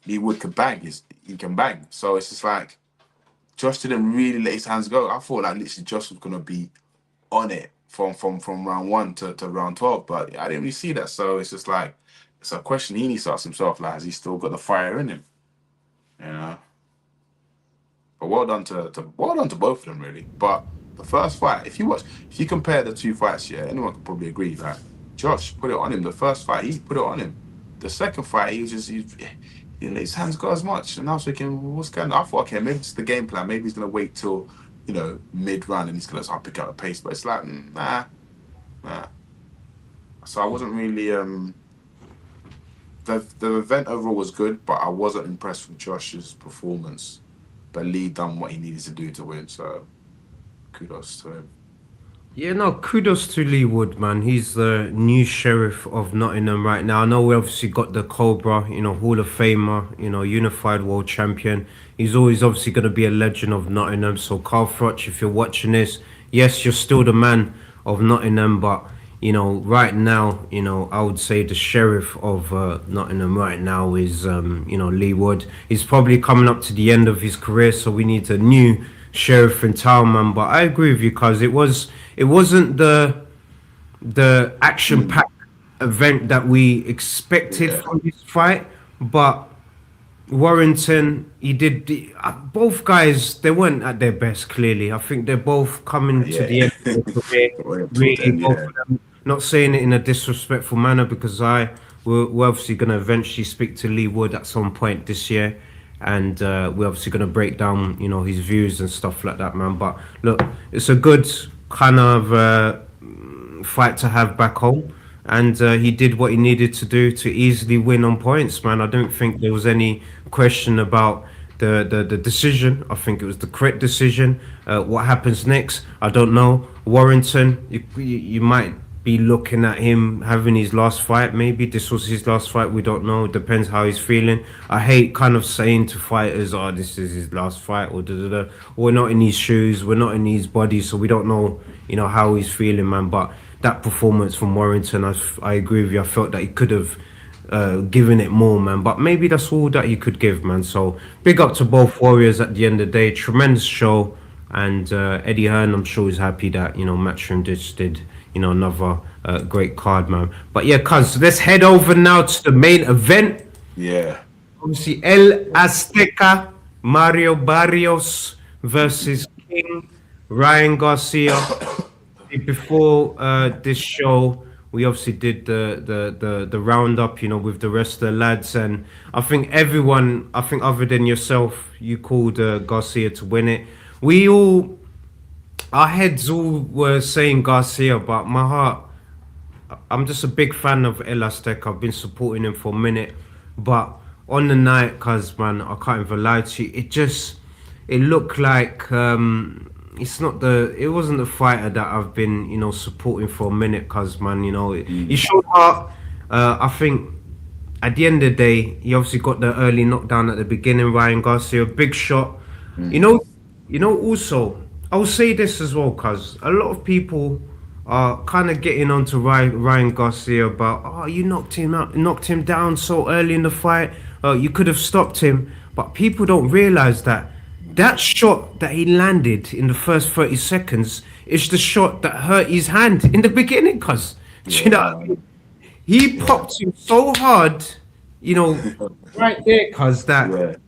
B: Lee Wood can bang. He can bang. So it's just like Josh didn't really let his hands go. I thought like literally Josh was gonna be on it from round 1 to round 12, but I didn't really see that. So it's just like it's a question he needs to ask himself. Like, has he still got the fire in him? You know. But well done to both of them, really. But the first fight, if you compare the two fights, anyone could probably agree that Josh put it on him. The first fight, he put it on him. The second fight, he didn't let his hands go as much. And I was thinking, what's going on? I thought, okay, maybe it's the game plan. Maybe he's gonna wait till, you know, mid-round and he's gonna start pick up the pace. But it's like, nah. So I wasn't really the event overall was good, but I wasn't impressed with Josh's performance. But Lee done what he needed to do to win, so kudos to him.
C: Yeah, no, kudos to Lee Wood, man. He's the new sheriff of Nottingham right now. I know we obviously got the Cobra, you know, Hall of Famer, you know, unified world champion. He's always obviously going to be a legend of Nottingham. So, Carl Froch, if you're watching this, yes, you're still the man of Nottingham, but, you know, right now, you know, I would say the sheriff of Nottingham right now is, you know, Lee Wood. He's probably coming up to the end of his career, so we need a new sheriff in town, man. But I agree with you, because it wasn't the action-packed event that we expected from this fight, but Warrington, he did both guys, they weren't at their best, clearly. I think they're both coming to the end of their career. Really, both of them. Not saying it in a disrespectful manner, because we're obviously going to eventually speak to Lee Wood at some point this year, and we're obviously going to break down, you know, his views and stuff like that, man. But look, it's a good kind of fight to have back home, and he did what he needed to do to easily win on points, man. I don't think there was any question about the decision. I think it was the correct decision. What happens next, I don't know. Warrington, you might be looking at him having his last fight. Maybe this was his last fight, we don't know. It depends how he's feeling. I hate kind of saying to fighters, oh, this is his last fight, or da. We're not in his shoes, we're not in his body, so we don't know, you know, how he's feeling, man. But that performance from Warrington, I agree with you. I felt that he could have given it more, man, but maybe that's all that he could give, man. So big up to both warriors at the end of the day. Tremendous show. And Eddie Hearn, I'm sure he's happy that, you know, Matchroom just did another great card, man. But yeah, cuz let's head over now to the main event.
B: Yeah.
C: Obviously, El Azteca, Mario Barrios versus King Ryan Garcia. Before this show, we obviously did the roundup, with the rest of the lads, and I think everyone, other than yourself, you called Garcia to win it. Our heads all were saying Garcia, but my heart, I'm just a big fan of El Azteca. I've been supporting him for a minute, but on the night, cuz man, I can't even lie to you. It looked like it wasn't the fighter that I've been, supporting for a minute, cuz man, he showed heart. I think at the end of the day, he obviously got the early knockdown at the beginning. Ryan Garcia, big shot. Also, I'll say this as well, cuz a lot of people are kind of getting onto Ryan Garcia about, oh, you knocked him down so early in the fight. You could have stopped him, but people don't realize that shot that he landed in the first 30 seconds is the shot that hurt his hand in the beginning, cuz. You know what I mean? He popped him so hard, right there, cuz that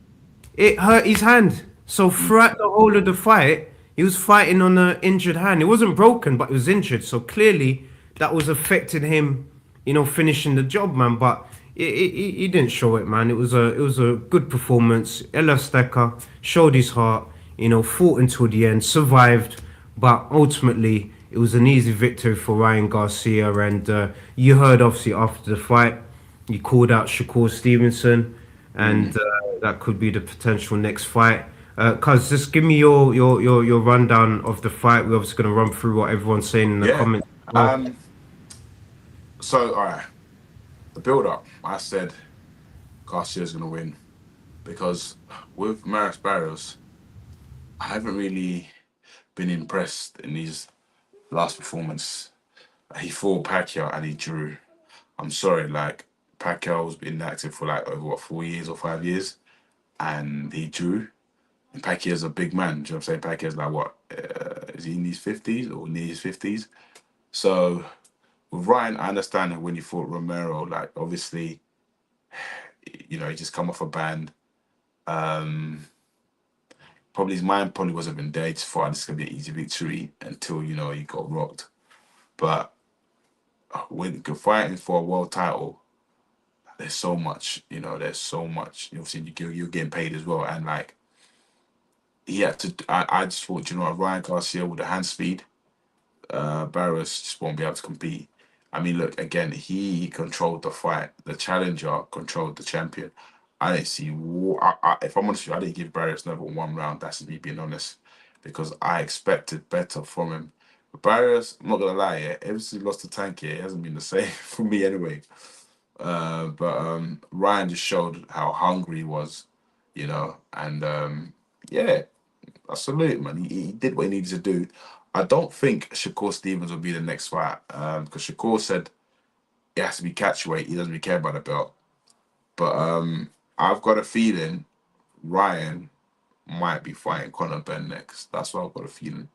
C: it hurt his hand. So throughout the whole of the fight, he was fighting on an injured hand. It wasn't broken, but it was injured. So clearly that was affecting him, finishing the job, man. But he didn't show it, man. It was a good performance. El Azteca showed his heart, fought until the end, survived, but ultimately it was an easy victory for Ryan Garcia. And you heard obviously after the fight, he called out Shakur Stevenson, and that could be the potential next fight. Cuz, just give me your rundown of the fight. We're obviously going to run through what everyone's saying in the comments.
B: So, all right, the build-up, I said Garcia's going to win because with Maris Barrios, I haven't really been impressed in his last performance. He fought Pacquiao and he drew. I'm sorry, like, Pacquiao's been active for like over 4 years or 5 years, and he drew. And Pacquiao's a big man. Do you know what I'm saying? Pacquiao's like what? Is he in his 50s or near his 50s? So with Ryan, I understand that when he fought Romero, like obviously, he just come off a ban. Probably his mind probably wasn't been there. He just thought this is gonna be an easy victory until he got rocked. But when you're fighting for a world title, there's so much. There's so much. Obviously, you're getting paid as well, and like. He had to. I just thought, Ryan Garcia with the hand speed, Barrios just won't be able to compete. I mean, look again. He controlled the fight. The challenger controlled the champion. I didn't see. If I'm honest with you, I didn't give Barrios never one round. That's me being honest, because I expected better from him. But Barrios, I'm not gonna lie, ever since he lost to Tank, it hasn't been the same for me anyway. But Ryan just showed how hungry he was, and yeah. I salute him, man. He did what he needed to do. I don't think Shakur Stevens will be the next fight because Shakur said it has to be catchweight. He doesn't really care about the belt. But I've got a feeling Ryan might be fighting Conor Benn next. That's what I've got a feeling.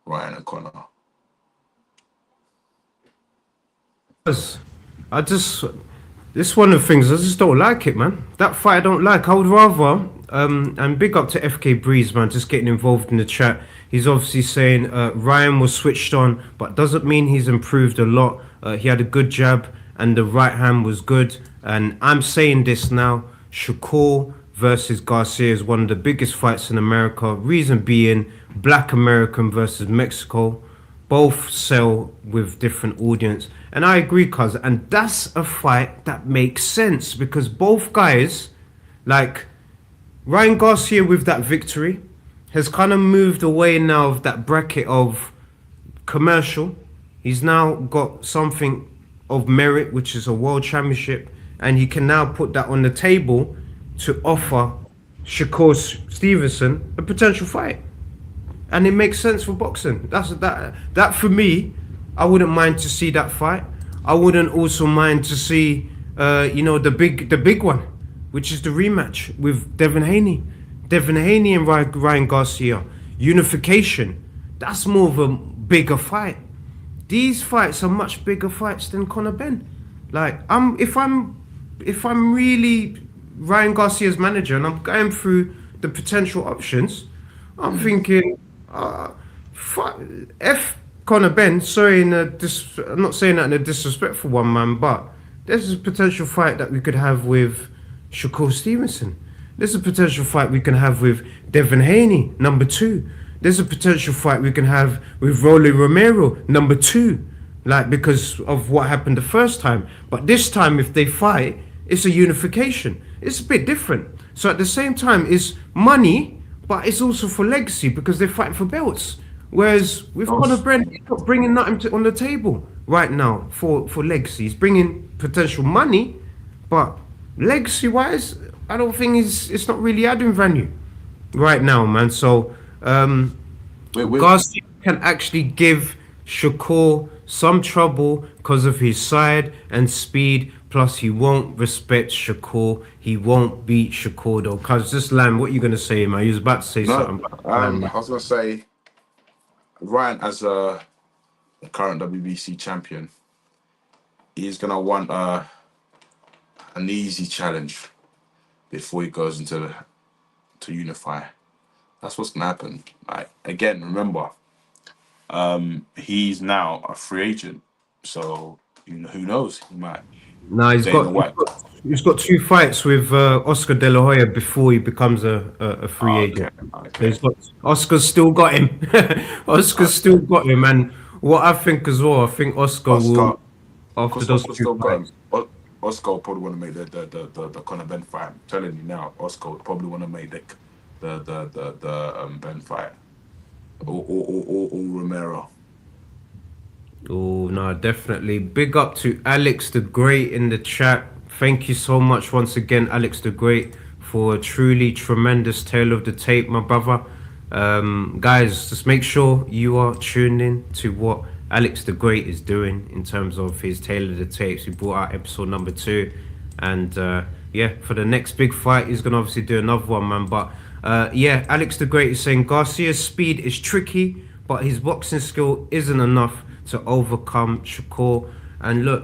B: Ryan and Conor.
C: This one of the things I just don't like it, man. That fight I don't like. I would rather and big up to FK Breeze, man, just getting involved in the chat. He's obviously saying Ryan was switched on, but doesn't mean he's improved a lot. He had a good jab and the right hand was good. And I'm saying this now, Shakur versus Garcia is one of the biggest fights in America. Reason being, Black American versus Mexico. Both sell with different audience. And I agree, cuz. And that's a fight that makes sense because both guys, like Ryan Garcia with that victory, has kind of moved away now of that bracket of commercial. He's now got something of merit, which is a world championship. And he can now put that on the table to offer Shakur Stevenson a potential fight. And it makes sense for boxing. That for me, I wouldn't mind to see that fight. I wouldn't also mind to see, the big one, which is the rematch with Devin Haney. Devin Haney and Ryan Garcia. Unification. That's more of a bigger fight. these fights are much bigger fights than Conor Benn. Like, if I'm really Ryan Garcia's manager and I'm going through the potential options, I'm thinking, F Conor Benn. Sorry, I'm not saying that in a disrespectful one, man, but there's a potential fight that we could have with Shakur Stevenson. There's a potential fight we can have with Devin Haney, number 2. There's a potential fight we can have with Rolly Romero, number 2. Like, because of what happened the first time. But this time, if they fight, it's a unification. It's a bit different. So at the same time, it's money, but it's also for legacy because they're fighting for belts. Whereas with Conor Benn, he's not bringing nothing on the table right now for legacy. He's bringing potential money, but legacy-wise, I don't think it's not really adding value right now, man. So Garcia can actually give Shakur some trouble because of his side and speed. Plus, he won't respect Shakur. He won't beat Shakur, though. Cause just Lamb, what you gonna say, man? You was about to say something.
B: I was gonna say, Ryan, as a current WBC champion, he's gonna want an easy challenge before he goes into to unify. That's what's gonna happen. Like, again, remember, he's now a free agent, so who knows? He might.
C: No, he's got 2 fights with Oscar De La Hoya before he becomes a free agent. Okay. Oscar's still got him. Oscar's still got him, and what I think as well, I think Oscar will, after those 2 fights.
B: Oscar will probably want to make the Conor Benn fight. I'm telling you now, Oscar would probably want to make the Benn fight or Romero.
C: Oh no, definitely. Big up to Alex the Great in the chat. Thank you so much once again, Alex the Great, for a truly tremendous tale of the tape, my brother. Guys, just make sure you are tuned in to what Alex the Great is doing in terms of his tale of the tapes. He brought out episode number 2, and yeah, for the next big fight, he's gonna obviously do another one, man. But yeah, Alex the Great is saying Garcia's speed is tricky, but his boxing skill isn't enough to overcome Shakur. And look,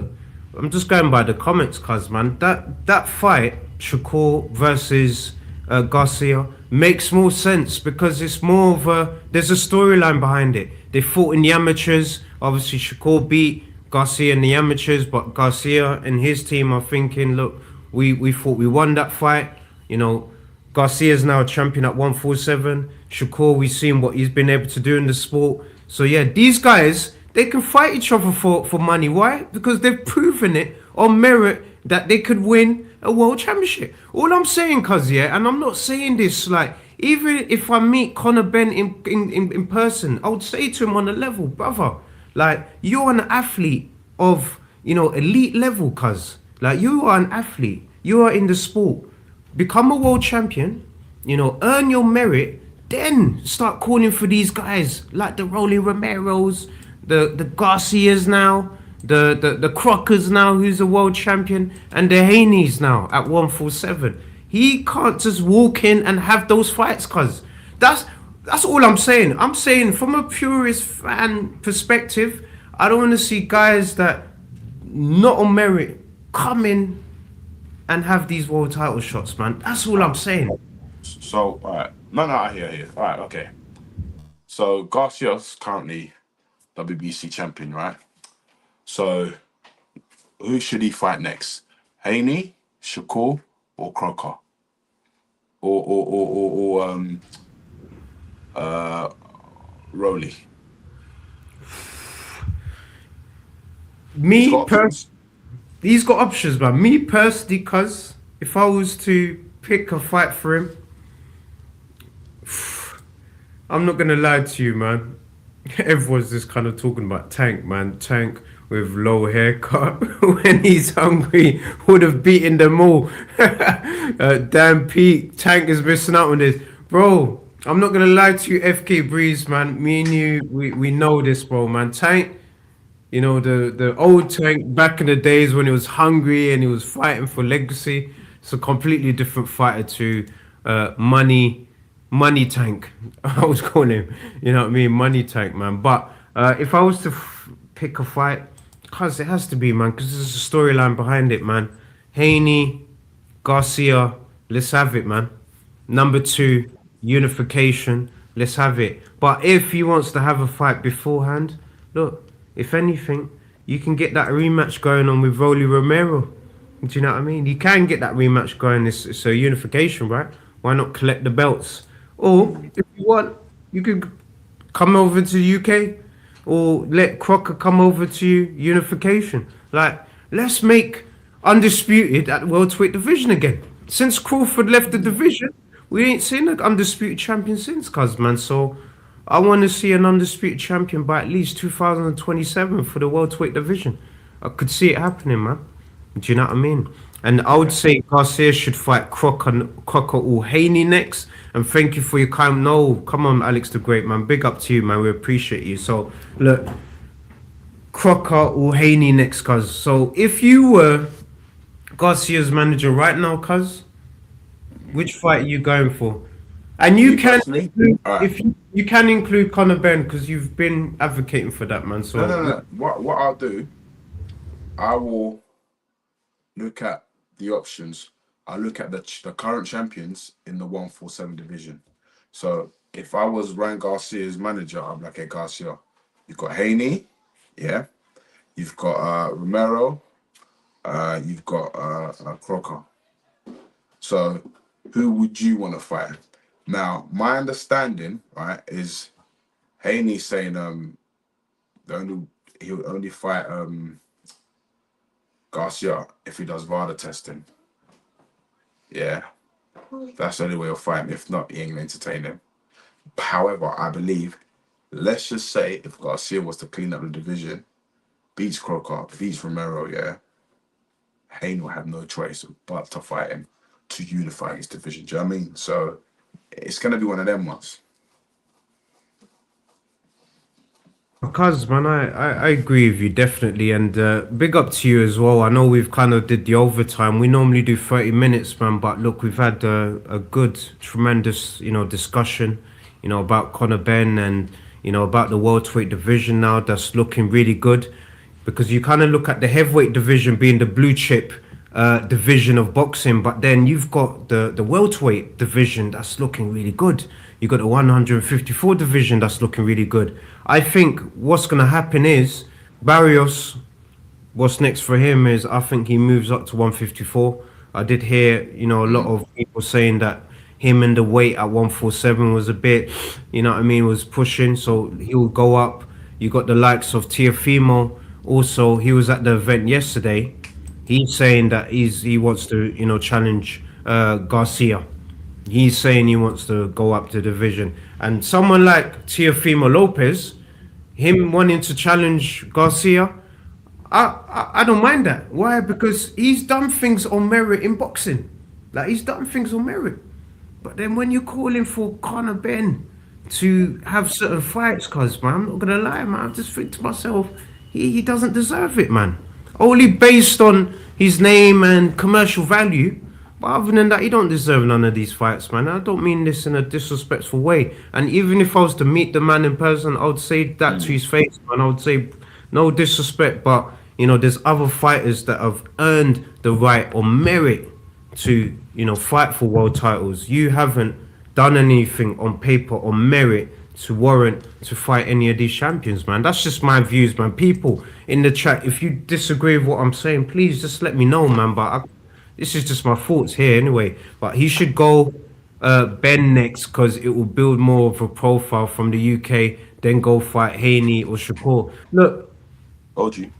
C: I'm just going by the comments, cuz man, that fight, Shakur versus Garcia, makes more sense because it's more of there's a storyline behind it. They fought in the amateurs. Obviously, Shakur beat Garcia in the amateurs, but Garcia and his team are thinking, look, we thought we won that fight. You know, Garcia's now a champion at 147. Shakur, we've seen what he's been able to do in the sport. So yeah, these guys, they can fight each other for money. Why? Because they've proven it on merit that they could win a world championship. All I'm saying, cuz, yeah, and I'm not saying this like, even if I meet Conor Benn in person, I would say to him on a level, brother, like, you're an athlete of, you know, elite level, cuz. Like, you are an athlete. You are in the sport. Become a world champion, you know, earn your merit, then start calling for these guys like the Rolly Romeros, the Garcias now, the Crockers now, who's a world champion, and the Haneys now at 147. He can't just walk in and have those fights, cuz. That's all I'm saying. I'm saying from a purist fan perspective, I don't want to see guys that not on merit come in and have these world title shots, man. That's all I'm saying.
B: So, all right. No, I hear. All right, okay. So, Garcia's currently WBC champion, right? So, who should he fight next? Haney, Shakur, or Crocker? Or Rolly?
C: He's got options, man. Me personally, cuz, if I was to pick a fight for him, I'm not gonna lie to you, man. Everyone's just kind of talking about Tank, man. Tank with low haircut when he's hungry would have beaten them all. Damn Pete, Tank is missing out on this, bro. I'm not gonna lie to you, FK Breeze, man. Me and you, we know this, bro, man. Tank, you know, the old Tank back in the days when he was hungry and he was fighting for legacy. It's a completely different fighter to Money Tank. I was calling him, you know what I mean, Money Tank, man. But if I was to pick a fight, cause it has to be, man, because there's a storyline behind it, man. Haney, Garcia, let's have it, man. Number 2, unification, let's have it. But if he wants to have a fight beforehand, look, if anything, you can get that rematch going on with Rolly Romero. Do you know what I mean? You can get that rematch going. It's a unification, right? Why not collect the belts? Or if you want, you could come over to the UK or let Crocker come over to you, unification. Like, let's make undisputed at the welterweight division again. Since Crawford left the division, we ain't seen an undisputed champion since, cuz, man. So I want to see an undisputed champion by at least 2027 for the welterweight division. I could see it happening, man. Do you know what I mean? And I would say Garcia should fight Crocker or Haney next. And thank you for your time. No, come on, Alex the Great, man. Big up to you, man. We appreciate you. So, look, Crocker or Haney next, cuz. So, if you were Garcia's manager right now, cuz, which fight are you going for? And you can include, if you can include Conor Benn, because you've been advocating for that, man. So
B: No. What I'll do, I will look at the options. I'll look at the current champions in the 147 division. So if I was Ryan Garcia's manager, I'm like, hey, Garcia, you've got Haney, yeah, you've got Romero, you've got Crocker. So who would you want to fight? Now, my understanding, right, is Haney saying he'll only fight Garcia if he does VADA testing. Yeah, that's the only way he'll fight him. If not, he ain't gonna entertain him. However, I believe, let's just say if Garcia was to clean up the division, beats Crocker, beats Romero, yeah, Haney will have no choice but to fight him to unify his division. Do you know what I mean? So it's gonna be one of them ones.
C: because, man, I agree with you definitely, and big up to you as well. I know we've kind of did the overtime. We normally do 30 minutes, man, but look, we've had a good, tremendous, discussion, about Conor Benn and about the welterweight division now. That's looking really good, because you kind of look at the heavyweight division being the blue chip division of boxing, but then you've got the welterweight division that's looking really good. You've got the 154 division that's looking really good. I think what's going to happen is Barrios, what's next for him is I think he moves up to 154. I did hear, a lot of people saying that him and the weight at 147 was a bit, was pushing. So he'll go up. You got the likes of Teofimo. Also, he was at the event yesterday. He's saying that he wants to, challenge Garcia. He's saying he wants to go up the division. And someone like Teofimo Lopez, him wanting to challenge Garcia, I don't mind that. Why? Because he's done things on merit in boxing. Like, he's done things on merit. But then when you're calling for Conor Benn to have certain fights, cuz, man, I'm not going to lie, man, I just think to myself, he doesn't deserve it, man. Only based on his name and commercial value. But other than that, he don't deserve none of these fights, man. I don't mean this in a disrespectful way. And even if I was to meet the man in person, I would say that to his face, man. I would say, no disrespect, but, there's other fighters that have earned the right or merit to, fight for world titles. You haven't done anything on paper or merit to warrant to fight any of these champions, man. That's just my views, man. People in the chat, if you disagree with what I'm saying, please just let me know, man. But this is just my thoughts here anyway. But he should go Benn next, because it will build more of a profile from the UK. Then go fight Haney or Shakur. Look,
B: OG.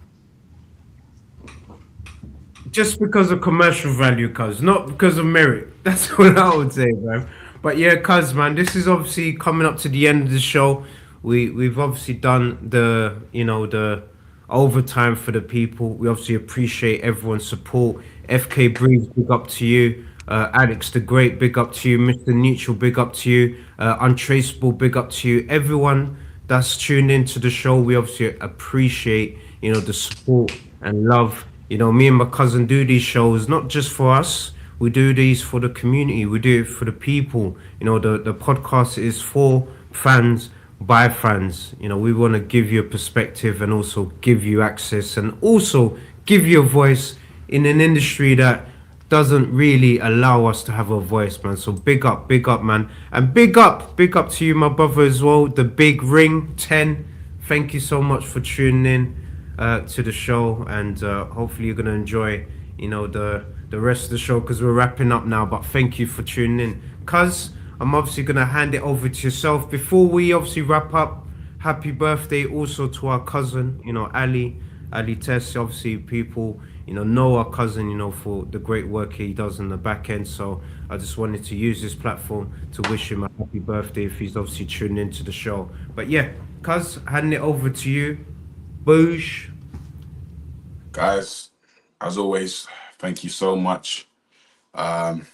C: Just because of commercial value, cuz, not because of merit. That's what I would say, man. But yeah, cuz, man, this is obviously coming up to the end of the show. We've obviously done the overtime for the people. We obviously appreciate everyone's support. FK Breeze, big up to you. Alex the Great, big up to you. Mr. Neutral, big up to you. Untraceable, big up to you. Everyone that's tuned into the show, we obviously appreciate, the support and love. Me and my cousin do these shows not just for us. We do these for the community. We do it for the people. The podcast is for fans by fans. You know, we want to give you a perspective and also give you access and also give you a voice in an industry that doesn't really allow us to have a voice, man. So big up, man. And big up to you, my brother, as well. The Big Ring 10. Thank you so much for tuning in to the show. And hopefully you're going to enjoy, you know, the rest of the show because we're wrapping up now. But thank you for tuning in. Cuz I'm obviously going to hand it over to yourself. Before we obviously wrap up, happy birthday also to our cousin, you know, Ali Tess. Obviously, people, you know our cousin, you know, for the great work he does in the back end. So I just wanted to use this platform to wish him a happy birthday if he's obviously tuning into the show. But yeah, cuz, handing it over to you. Boosh.
B: Guys, as always, thank you so much.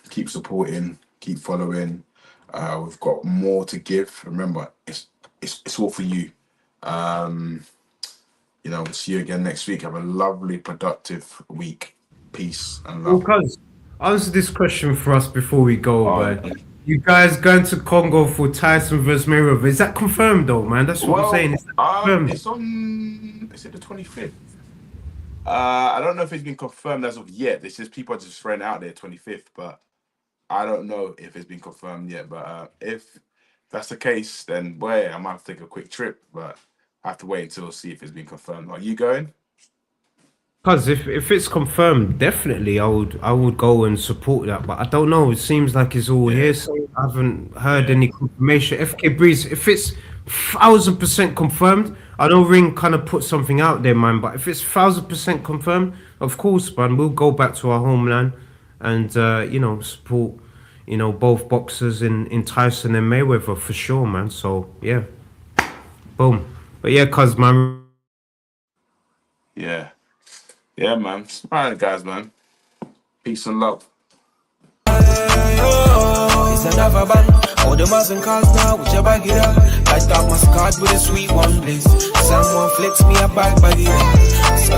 B: Keep supporting, keep following. We've got more to give. Remember, it's all for you. You know, we'll see you again next week. Have a lovely, productive week. Peace and love.
C: Well, cuz, answer this question for us before we go, man. You guys going to Congo for Tyson versus Mayweather? Is that confirmed though, man? That's what I'm saying. Is that confirmed?
B: It's on. Is it the 25th? I don't know if it's been confirmed as of yet. This is people are just throwing it out there 25th, but I don't know if it's been confirmed yet. But if that's the case, then boy, I might have to take a quick trip. But I have to wait until see if it's been confirmed. Are you going?
C: Because if it's confirmed, definitely I would go and support that. But I don't know. It seems like it's all here, so I haven't heard any confirmation. FK Breeze, if it's 1000% confirmed, I know Ring kind of put something out there, man. But if it's 1000% confirmed, of course, man, we'll go back to our homeland and you know, support, you know, both boxers in Tyson and Mayweather for sure, man. So yeah, boom. But yeah, cuz, man.
B: Yeah, man. Alright, guys, man. Peace and love.
A: It's another band. All the Muslim cars now, with your bag it up. Light up my card with a sweet one, please. Someone flex me a bag it up. So